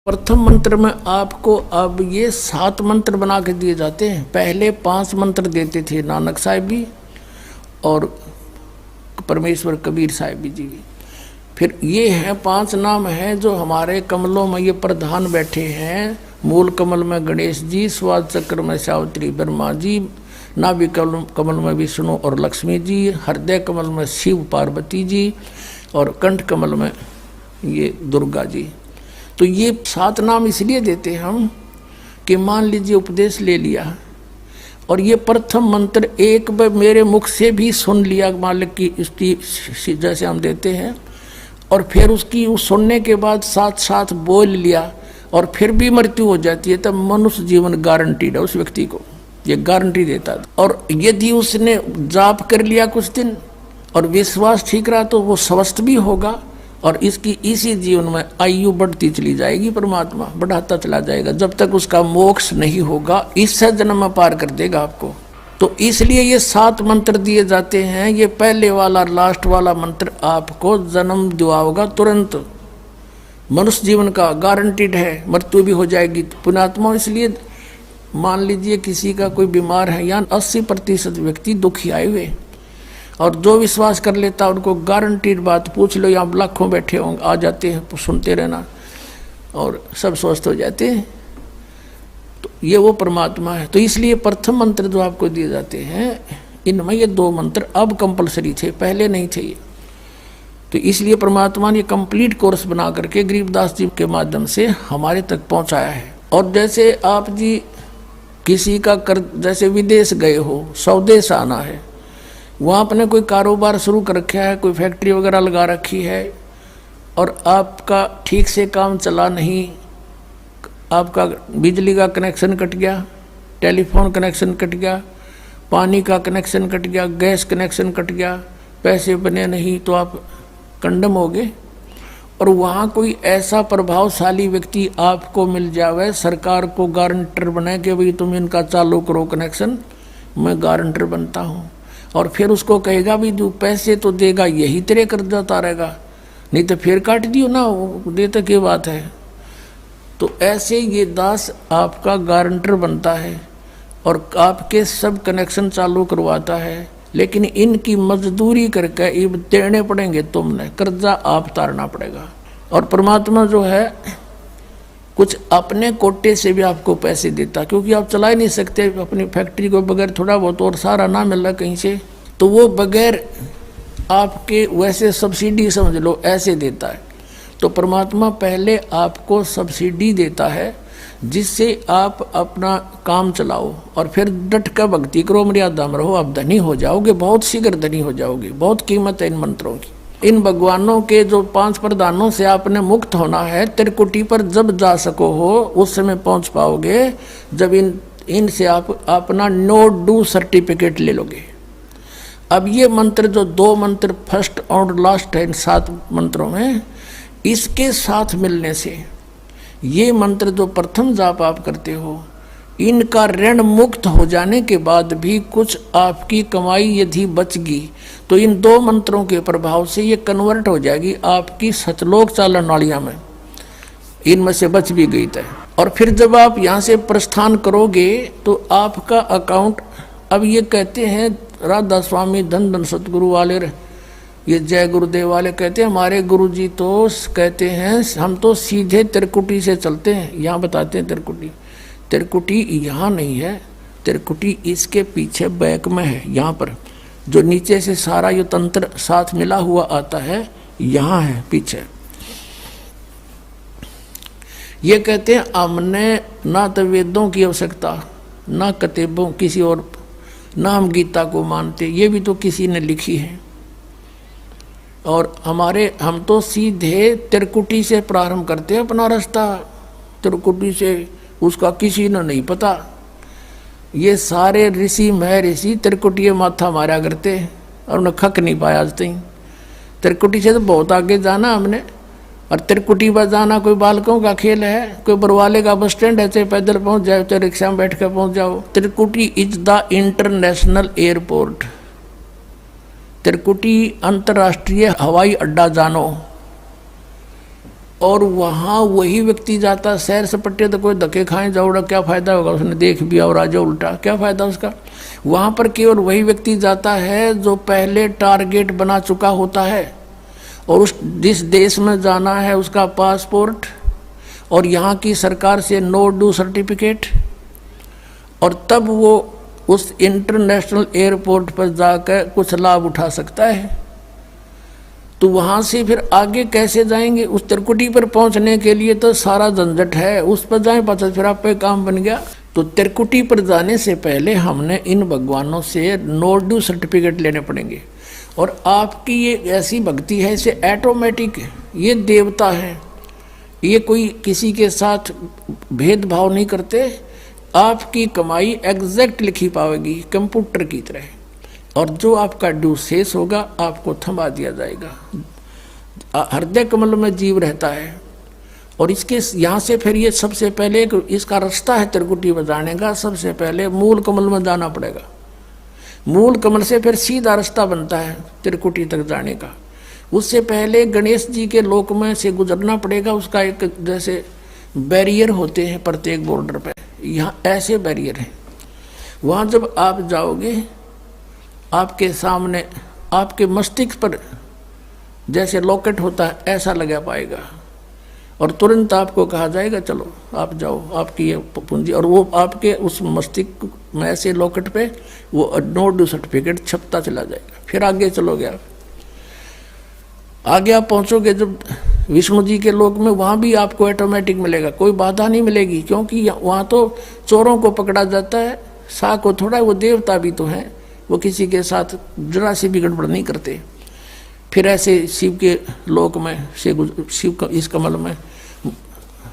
प्रथम मंत्र में आपको अब ये 7 मंत्र बना के दिए जाते हैं। पहले 5 मंत्र देते थे नानक साहिब जी और परमेश्वर कबीर साहिब जी। फिर ये है 5 नाम हैं जो हमारे कमलों में ये प्रधान बैठे हैं। मूल कमल में गणेश जी, स्वाद चक्र में सावित्री ब्रह्मा जी, नाभि कमल में विष्णु और लक्ष्मी जी, हृदय कमल में शिव पार्वती जी और कंठ कमल में ये दुर्गा जी। तो ये 7 नाम इसलिए देते हम कि मान लीजिए उपदेश ले लिया और ये प्रथम मंत्र एक बार मेरे मुख से भी सुन लिया मालिक की इसकी जैसे हम देते हैं, और फिर उसकी उस सुनने के बाद साथ साथ बोल लिया और फिर भी मृत्यु हो जाती है, तब मनुष्य जीवन गारंटीड है उस व्यक्ति को, ये गारंटी देता है। और यदि उसने जाप कर लिया कुछ दिन और विश्वास ठीक रहा तो वो स्वस्थ भी होगा और इसकी इसी जीवन में आयु बढ़ती चली जाएगी, परमात्मा बढ़ाता चला जाएगा जब तक उसका मोक्ष नहीं होगा, इससे जन्म में पार कर देगा आपको। तो इसलिए ये 7 मंत्र दिए जाते हैं। ये पहले वाला लास्ट वाला मंत्र आपको जन्म दिलाएगा तुरंत, मनुष्य जीवन का गारंटीड है, मृत्यु भी हो जाएगी पुण्यात्मा। इसलिए मान लीजिए किसी का कोई बीमार है, या 80% व्यक्ति दुखी आए हुए, और जो विश्वास कर लेता उनको गारंटीड बात पूछ लो, यहाँ लाखों बैठे होंगे, आ जाते हैं, सुनते रहना और सब स्वस्थ हो जाते हैं। तो ये वो परमात्मा है। तो इसलिए प्रथम मंत्र जो आपको दिए जाते हैं इनमें ये 2 मंत्र अब कंपलसरी थे, पहले नहीं थे ये। तो इसलिए परमात्मा ने कंप्लीट कोर्स बना करके गरीबदास जी के माध्यम से हमारे तक पहुंचाया है। और जैसे आप जी किसी का जैसे विदेश गए हो, स्वदेश आना है, वहाँ आपने कोई कारोबार शुरू कर रखा है, कोई फैक्ट्री वगैरह लगा रखी है और आपका ठीक से काम चला नहीं, आपका बिजली का कनेक्शन कट गया, टेलीफोन कनेक्शन कट गया, पानी का कनेक्शन कट गया, गैस कनेक्शन कट गया, पैसे बने नहीं तो आप कंडम हो गए। और वहाँ कोई ऐसा प्रभावशाली व्यक्ति आपको मिल जावे, सरकार को गारंटर बनाए कि भाई तुम इनका चालू करो कनेक्शन, मैं गारंटर बनता हूँ, और फिर उसको कहेगा भी तू पैसे तो देगा, यही तेरे कर्जा उतारेगा, नहीं तो फिर काट दियो ना, देते की बात है। तो ऐसे ये दास आपका गारंटर बनता है और आपके सब कनेक्शन चालू करवाता है, लेकिन इनकी मजदूरी करके ये देने पड़ेंगे, तुमने कर्जा आप उतारना पड़ेगा। और परमात्मा जो है कुछ अपने कोटे से भी आपको पैसे देता, क्योंकि आप चला ही नहीं सकते अपनी फैक्ट्री को बगैर थोड़ा बहुत और सारा ना मिल रहा कहीं से, तो वो बगैर आपके वैसे सब्सिडी समझ लो ऐसे देता है। तो परमात्मा पहले आपको सब्सिडी देता है जिससे आप अपना काम चलाओ और फिर डट कर भक्ति करो, मर्यादा में रहो, आप धनी हो जाओगे, बहुत शीघ्र धनी हो जाओगे। बहुत कीमत है इन मंत्रों की। इन भगवानों के जो 5 प्रधानों से आपने मुक्त होना है, त्रिकुटी पर जब जा सको हो उस समय पहुंच पाओगे जब इनसे आप अपना नो डू सर्टिफिकेट ले लोगे। अब ये मंत्र जो 2 मंत्र फर्स्ट और लास्ट है इन 7 मंत्रों में, इसके साथ मिलने से ये मंत्र जो प्रथम जाप आप करते हो, इनका ऋण मुक्त हो जाने के बाद भी कुछ आपकी कमाई यदि बच गई तो इन 2 मंत्रों के प्रभाव से ये कन्वर्ट हो जाएगी आपकी सतलोक चालन नालियाँ में, इनमें से बच भी गई तय। और फिर जब आप यहाँ से प्रस्थान करोगे तो आपका अकाउंट, अब ये कहते हैं राधा स्वामी धन धन सतगुरु वाले, ये जय गुरुदेव वाले कहते हैं, हमारे गुरुजी तो कहते हैं हम तो सीधे त्रिकुटी से चलते हैं। यहाँ बताते हैं त्रिकुटी यहाँ नहीं है, त्रिकुटी इसके पीछे बैक में है, यहाँ पर जो नीचे से सारा ये तंत्र साथ मिला हुआ आता है, यहाँ है पीछे। ये कहते हैं हमने ना तो वेदों की आवश्यकता, ना किताबों किसी और, ना हम गीता को मानते, ये भी तो किसी ने लिखी है। और हम तो सीधे त्रिकुटी से प्रारंभ करते हैं अपना रास्ता, त्रिकुटी से, उसका किसी ने नहीं पता। ये सारे ऋषि महर्षि त्रिकुटी माथा मारा करते और उन्हें खक नहीं पाया आज तक। त्रिकुटी से तो बहुत आगे जाना हमने, और त्रिकुटी पर जाना कोई बालकों का खेल है, कोई बरवाले का बस स्टैंड है, चाहे पैदल पहुंच जाओ चाहे रिक्शा में बैठ कर पहुंच जाओ। त्रिकुटी इज द इंटरनेशनल एयरपोर्ट, त्रिकुटी अंतर्राष्ट्रीय हवाई अड्डा जानो। और वहाँ वही व्यक्ति जाता सैर सपट्टे, तो कोई धक्के खाएं जाओड़ा, क्या फ़ायदा होगा, उसने देख भी और आ जाओ उल्टा, क्या फ़ायदा उसका। वहाँ पर केवल वही व्यक्ति जाता है जो पहले टारगेट बना चुका होता है, और उस जिस देश में जाना है उसका पासपोर्ट और यहाँ की सरकार से नो ड्यू सर्टिफिकेट, और तब वो उस इंटरनेशनल एयरपोर्ट पर जाकर कुछ लाभ उठा सकता है। तो वहाँ से फिर आगे कैसे जाएंगे, उस त्रिकुटी पर पहुँचने के लिए तो सारा झंझट है, उस पर जाएं पाचा फिर आप पे काम बन गया। तो त्रिकुटी पर जाने से पहले हमने इन भगवानों से नो ड्यू सर्टिफिकेट लेने पड़ेंगे। और आपकी ये ऐसी भक्ति है, इसे ऑटोमेटिक, ये देवता है, ये कोई किसी के साथ भेदभाव नहीं करते, आपकी कमाई एग्जैक्ट लिखी पाएगी कंप्यूटर की तरह, और जो आपका ड्यू शेष होगा आपको थमा दिया जाएगा। हृदय कमल में जीव रहता है, और इसके यहाँ से फिर ये सबसे पहले इसका रास्ता है त्रिकुटी में जाने का, सबसे पहले मूल कमल में जाना पड़ेगा। मूल कमल से फिर सीधा रास्ता बनता है त्रिकुटी तक जाने का। उससे पहले गणेश जी के लोक में से गुजरना पड़ेगा, उसका एक जैसे बैरियर होते हैं प्रत्येक बॉर्डर पे, यहाँ ऐसे बैरियर हैं। वहाँ जब आप जाओगे आपके सामने आपके मस्तिष्क पर जैसे लॉकेट होता है ऐसा लगा पाएगा, और तुरंत आपको कहा जाएगा चलो आप जाओ, आपकी ये पूंजी, और वो आपके उस मस्तिष्क में ऐसे लॉकेट पे वो नो ड्यू सर्टिफिकेट छपता चला जाएगा। फिर आगे चलोगे आप, आगे आप पहुँचोगे जब विष्णु जी के लोक में, वहाँ भी आपको ऑटोमेटिक मिलेगा, कोई बाधा नहीं मिलेगी, क्योंकि वहाँ तो चोरों को पकड़ा जाता है, सा को थोड़ा, वो देवता भी तो हैं, वो किसी के साथ जरा सी भी गड़बड़ नहीं करते। फिर ऐसे शिव के लोक में से शिव इस कमल में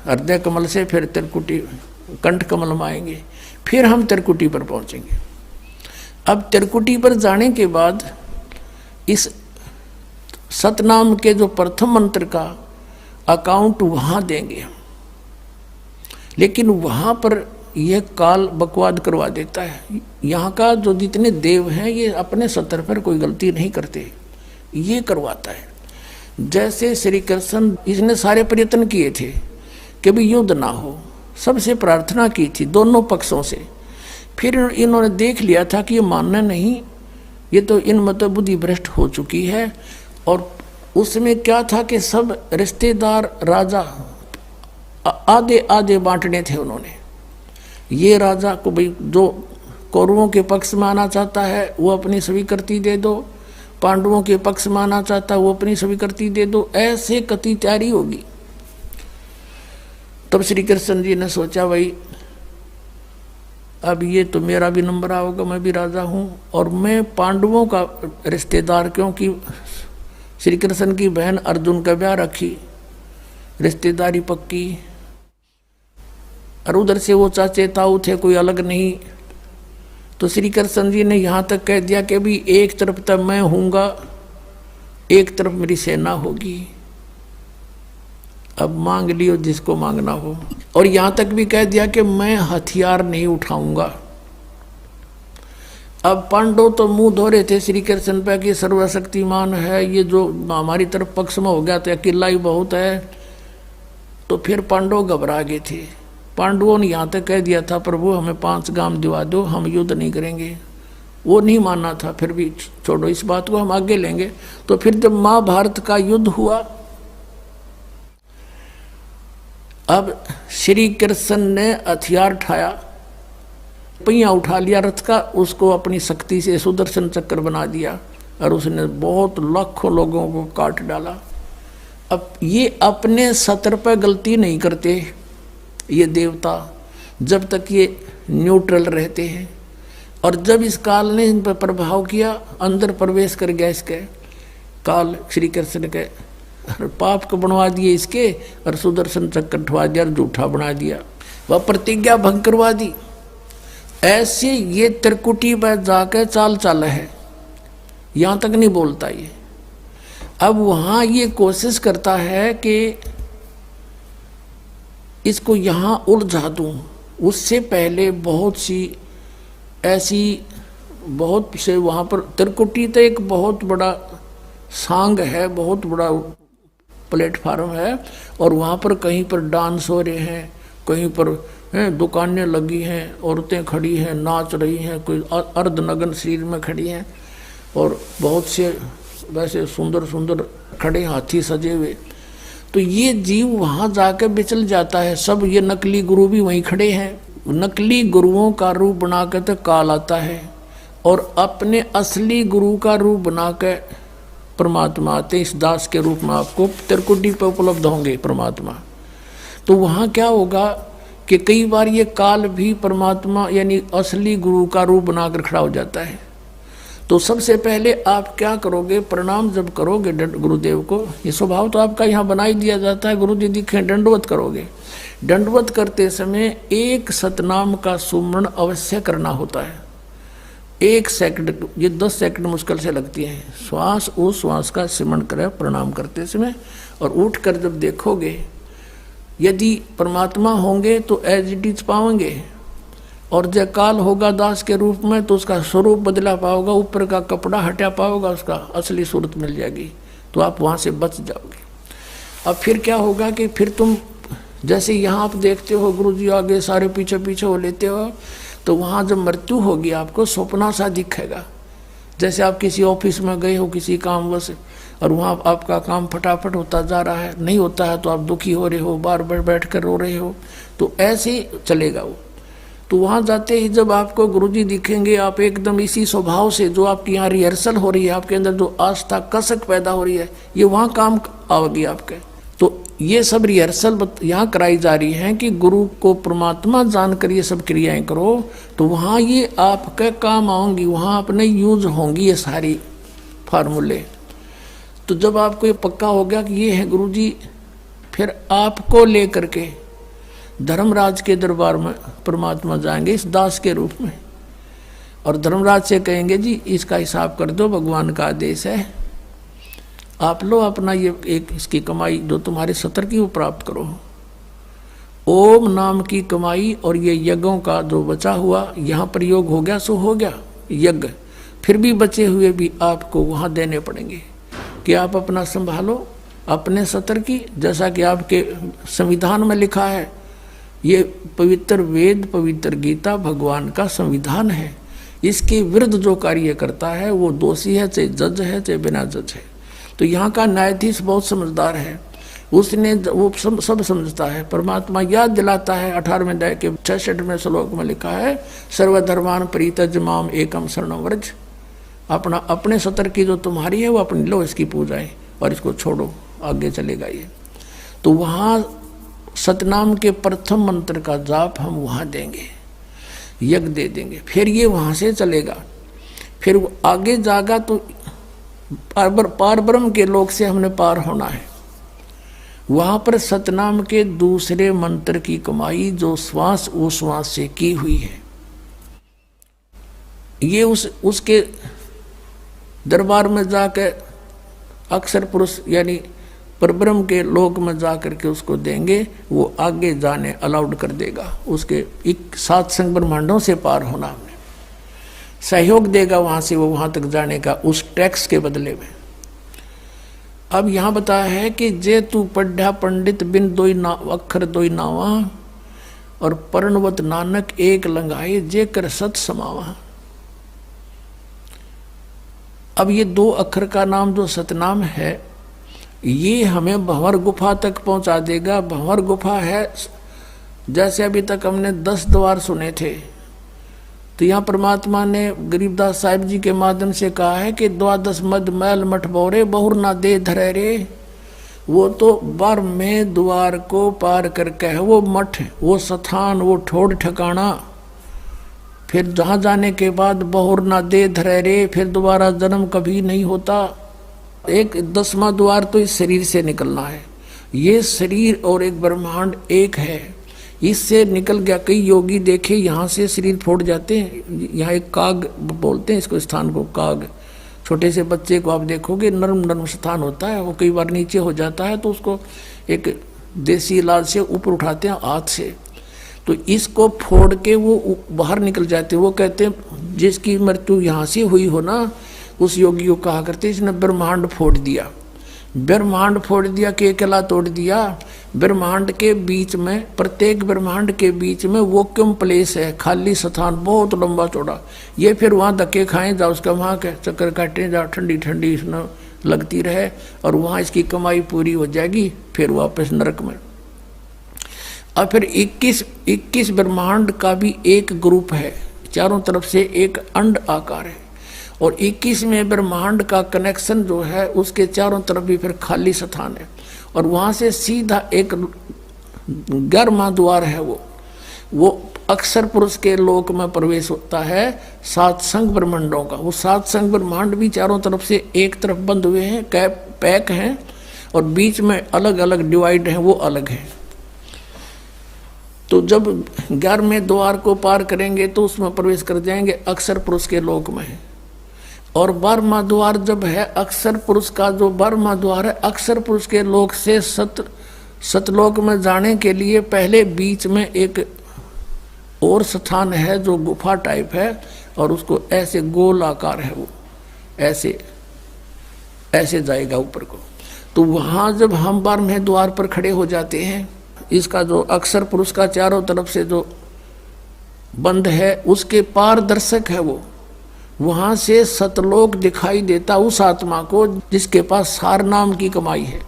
हृदय कमल से फिर त्रिकुटी कंठ कमल में आएंगे, फिर हम त्रिकुटी पर पहुंचेंगे। अब त्रिकुटी पर जाने के बाद इस सतनाम के जो प्रथम मंत्र का अकाउंट वहाँ देंगे, लेकिन वहाँ पर यह काल बकवाद करवा देता है। यहाँ का जो जितने देव हैं ये अपने सतर पर कोई गलती नहीं करते, ये करवाता है। जैसे श्री कृष्ण, इसने सारे प्रयत्न किए थे कि भी युद्ध ना हो, सबसे प्रार्थना की थी दोनों पक्षों से, फिर इन्होंने देख लिया था कि ये मानना नहीं, ये तो इन मतलब बुद्धि भ्रष्ट हो चुकी है। और उसमें क्या था कि सब रिश्तेदार राजा आधे आधे बांटने थे उन्होंने। ये राजा को भाई जो कौरवों के पक्ष में आना चाहता है वो अपनी स्वीकृति दे दो, पांडवों के पक्ष में आना चाहता है वो अपनी स्वीकृति दे दो, ऐसे कति तैयारी होगी। तब श्री कृष्ण जी ने सोचा भाई अब ये तो मेरा भी नंबर आओगा, मैं भी राजा हूँ, और मैं पांडवों का रिश्तेदार, क्योंकि श्री कृष्ण की बहन अर्जुन का ब्याह रखी, रिश्तेदारी पक्की, और उधर से वो चाचे ताऊ थे, कोई अलग नहीं। तो श्री कृष्ण जी ने यहाँ तक कह दिया कि भी एक तरफ तक मैं हूँगा, एक तरफ मेरी सेना होगी, अब मांग लियो जिसको मांगना हो। और यहाँ तक भी कह दिया कि मैं हथियार नहीं उठाऊंगा। अब पांडव तो मुंह धो रहे थे श्री कृष्ण पे कि सर्वशक्तिमान है, ये जो हमारी तरफ पक्ष में हो गया तो अकेला ही बहुत है। तो फिर पांडव घबरा गए थे। पांडवों ने यहाँ तक कह दिया था प्रभु हमें 5 गांव दिवा दो, हम युद्ध नहीं करेंगे। वो नहीं मानना था, फिर भी छोड़ो इस बात को, हम आगे लेंगे। तो फिर जब महाभारत का युद्ध हुआ, अब श्री कृष्ण ने हथियार उठाया, पहिया उठा लिया रथ का, उसको अपनी शक्ति से सुदर्शन चक्र बना दिया, और उसने बहुत लाखों लोगों को काट डाला। अब ये अपने सतर पर गलती नहीं करते ये देवता, जब तक ये न्यूट्रल रहते हैं। और जब इस काल ने इन पर प्रभाव किया, अंदर प्रवेश कर गया इसके काल, श्री कृष्ण के पाप को बनवा दिए इसके, और सुदर्शन चक्र उठवा दिया और जूठा बना दिया, वह प्रतिज्ञा भंग करवा दी। ऐसे ये त्रिकुटी पर जाकर चाल चाल है, यहाँ तक नहीं बोलता ये। अब वहाँ ये कोशिश करता है कि इसको यहाँ उलझा दूँ। उससे पहले बहुत सी ऐसी बहुत से वहाँ पर त्रिकुटी तो एक बहुत बड़ा सांग है, बहुत बड़ा प्लेटफार्म है, और वहाँ पर कहीं पर डांस हो रहे हैं, कहीं पर दुकानें लगी हैं, औरतें खड़ी हैं, नाच रही हैं, कोई अर्धनग्न शरीर में खड़ी हैं, और बहुत से वैसे सुंदर सुंदर खड़े हाथी सजे हुए। तो ये जीव वहाँ जाकर बिचल जाता है। सब ये नकली गुरु भी वहीं खड़े हैं। नकली गुरुओं का रूप बनाकर तो काल आता है, और अपने असली गुरु का रूप बनाकर परमात्मा आते। इस दास के रूप में आपको त्रिकुटी पे उपलब्ध होंगे परमात्मा। तो वहाँ क्या होगा कि कई बार ये काल भी परमात्मा यानी असली गुरु का रूप बनाकर खड़ा हो जाता है। तो सबसे पहले आप क्या करोगे, प्रणाम जब करोगे गुरुदेव को, ये स्वभाव तो आपका यहाँ बना ही दिया जाता है, गुरु जी दिखे दंडवत करोगे। दंडवत करते समय एक सतनाम का सुमरण अवश्य करना होता है। 1 सेकंड, ये 10 सेकंड मुश्किल से लगती है। श्वास उस श्वास का सिमरण करें प्रणाम करते समय, और उठकर जब देखोगे यदि परमात्मा होंगे तो एज इट इज पाओगे, और जय काल होगा दास के रूप में तो उसका स्वरूप बदला पाओगा, ऊपर का कपड़ा हटा पाओगा, उसका असली सूरत मिल जाएगी, तो आप वहाँ से बच जाओगे। अब फिर क्या होगा कि फिर तुम जैसे यहाँ आप देखते हो गुरु जी आगे सारे पीछे पीछे हो लेते हो, तो वहाँ जब मृत्यु होगी आपको सपना सा दिखेगा। जैसे आप किसी ऑफिस में गए हो किसी कामवश, और वहाँ आपका काम फटाफट होता जा रहा है, नहीं होता है तो आप दुखी हो रहे हो, बार बार बैठ कर रो रहे हो, तो ऐसे ही चलेगा वो। तो वहाँ जाते ही जब आपको गुरुजी दिखेंगे, आप एकदम इसी स्वभाव से जो आपकी यहाँ रिहर्सल हो रही है, आपके अंदर जो आस्था कसक पैदा हो रही है, ये वहाँ काम आओगी आपके। तो ये सब रिहर्सल यहाँ कराई जा रही है कि गुरु को परमात्मा जानकर ये सब क्रियाएं करो, तो वहाँ ये आपके काम आऊँगी, वहाँ अपने यूज होंगी ये सारी फार्मूले। तो जब आपको ये पक्का हो गया कि ये है गुरुजी, फिर आपको लेकर के धर्मराज के दरबार में परमात्मा जाएंगे इस दास के रूप में, और धर्मराज से कहेंगे जी इसका हिसाब कर दो, भगवान का आदेश है, आप लो अपना ये एक इसकी कमाई जो तुम्हारे सतर की वो प्राप्त करो। ओम नाम की कमाई और ये यज्ञों का जो बचा हुआ यहाँ प्रयोग हो गया सो हो गया यज्ञ, फिर भी बचे हुए भी आपको वहाँ देने पड़ेंगे कि आप अपना संभालो अपने सतर की। जैसा कि आपके संविधान में लिखा है, ये पवित्र वेद पवित्र गीता भगवान का संविधान है, इसके विरुद्ध जो कार्य करता है वो दोषी है, चाहे जज है चाहे बिना जज है। तो यहाँ का न्यायाधीश बहुत समझदार है, उसने वो सब समझता है। परमात्मा याद दिलाता है 18वें अध्याय के 66वें श्लोक में लिखा है, सर्वधर्मान परित्यज माम एकम शरणं व्रज। अपना अपने सतर की जो तुम्हारी है वो अपनी लो, इसकी पूजाएं और इसको छोड़ो, आगे चलेगा ये। तो वहाँ सतनाम के प्रथम मंत्र का जाप हम वहाँ देंगे, यज्ञ दे देंगे, फिर ये वहाँ से चलेगा। फिर वो आगे जागा तो पार ब्रह्म के लोक से हमने पार होना है। वहाँ पर सतनाम के दूसरे मंत्र की कमाई जो श्वास वो श्वास से की हुई है, ये उसके दरबार में जाकर अक्षर पुरुष यानी परब्रह्म के लोक में जा करके उसको देंगे, वो आगे जाने अलाउड कर देगा, उसके 7 संग ब्रह्मांडों से पार होना हमने सहयोग देगा वहाँ से वो वहाँ तक जाने का उस टैक्स के बदले में। अब यहाँ बताया है कि जे तू पढ़ा पंडित बिन दोई अक्षर दोई नावा, और पर्णवत नानक एक लंगाए जे कर सत समावा। अब ये 2 अक्षर का नाम जो सतनाम है, ये हमें भंवर गुफा तक पहुंचा देगा। भंवर गुफा है, जैसे अभी तक हमने 10 द्वार सुने थे, तो यहाँ परमात्मा ने गरीबदास साहिब जी के माध्यम से कहा है कि 12 मद मैल मठ बोरे बहुर ना दे धरे रे। वो तो 12वें द्वार को पार करके है वो मठ, वो स्थान, वो ठोड़ ठिकाना, फिर जहाँ जाने के बाद बहुर ना दे धरे रे, फिर दोबारा जन्म कभी नहीं होता। एक 10वां द्वार तो इस शरीर से निकलना है। ये शरीर और एक ब्रह्मांड एक है, इससे निकल गया। कई योगी देखे यहाँ से शरीर फोड़ जाते हैं, यहाँ एक काग बोलते हैं इसको, स्थान को काग। छोटे से बच्चे को आप देखोगे नर्म नर्म स्थान होता है, वो कई बार नीचे हो जाता है तो उसको एक देसी इलाज से ऊपर उठाते हैं हाथ से, तो इसको फोड़ के वो बाहर निकल जाते हैं। वो कहते हैं जिसकी मृत्यु यहाँ से हुई हो ना, उस योगी को कहा करते इसने ब्रह्मांड फोड़ दिया। ब्रह्मांड फोड़ दिया, केकला तोड़ दिया। ब्रह्मांड के बीच में, प्रत्येक ब्रह्मांड के बीच में वैक्यूम प्लेस है, खाली स्थान, बहुत लंबा चौड़ा। ये फिर वहाँ धक्के खाएं जाओ, उसका वहाँ के चक्कर काटें जाओ, ठंडी ठंडी इसमें लगती रहे, और वहाँ इसकी कमाई पूरी हो जाएगी, फिर वापस नरक में। और फिर 21 ब्रह्मांड का भी एक ग्रुप है, चारों तरफ से एक अंड आकार है, और 21वें ब्रह्मांड का कनेक्शन जो है उसके चारों तरफ भी फिर खाली स्थान है, और वहाँ से सीधा एक 11वां द्वार है, वो अक्षर पुरुष के लोक में प्रवेश होता है, 7 संघ ब्रह्मांडों का। वो 7 संघ ब्रह्मांड भी चारों तरफ से एक तरफ बंद हुए हैं, पैक हैं, और बीच में अलग अलग डिवाइड हैं, वो अलग हैं। तो जब 11वें द्वार को पार करेंगे तो उसमें प्रवेश कर जाएंगे अक्षर पुरुष के लोक में। और 12वां द्वार जब है अक्षर पुरुष का, जो 12वां द्वार है अक्षर पुरुष के लोक से सतलोक में जाने के लिए पहले बीच में एक और स्थान है जो गुफा टाइप है, और उसको ऐसे गोल आकार है, वो ऐसे ऐसे जाएगा ऊपर को। तो वहाँ जब हम 12वें द्वार पर खड़े हो जाते हैं, इसका जो अक्षर पुरुष का चारों तरफ से जो बंद है उसके पारदर्शक है वो, वहाँ से सतलोक दिखाई देता उस आत्मा को जिसके पास सार नाम की कमाई है।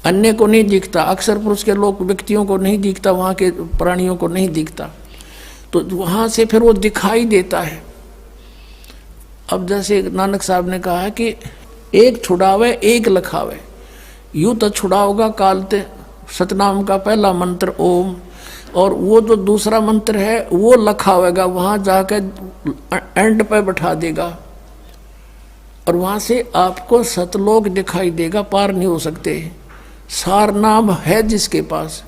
अन्य को नहीं दिखता, अक्षर पुरुष के लोग व्यक्तियों को नहीं दिखता, वहाँ के प्राणियों को नहीं दिखता, तो वहाँ से फिर वो दिखाई देता है। अब जैसे नानक साहब ने कहा है कि एक छुड़ावे एक लखावे, यूँ तो छुड़ाओगा कालते सतनाम का पहला मंत्र ओम, और वो जो दूसरा मंत्र है वो लखावेगा, वहाँ जाकर एंड पे बैठा देगा, और वहाँ से आपको सतलोक दिखाई देगा, पार नहीं हो सकते। सार नाम है जिसके पास,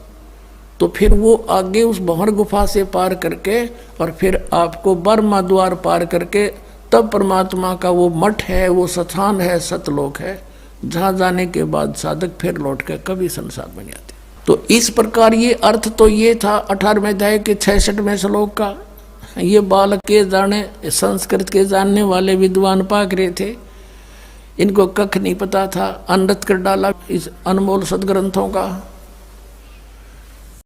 तो फिर वो आगे उस भंवर गुफा से पार करके और फिर आपको 12वां द्वार पार करके तब परमात्मा का वो मठ है, वो स्थान है, सतलोक है, जहाँ जाने के बाद साधक फिर लौट कर कभी संसार में नहीं आते। तो इस प्रकार ये अर्थ तो ये था 18वें अध्याय के 66वें श्लोक का। ये बालक के जाने, संस्कृत के जानने वाले विद्वान पाक रहे थे, इनको कख नहीं पता था, अनर्थ कर डाला इस अनमोल सदग्रंथों का।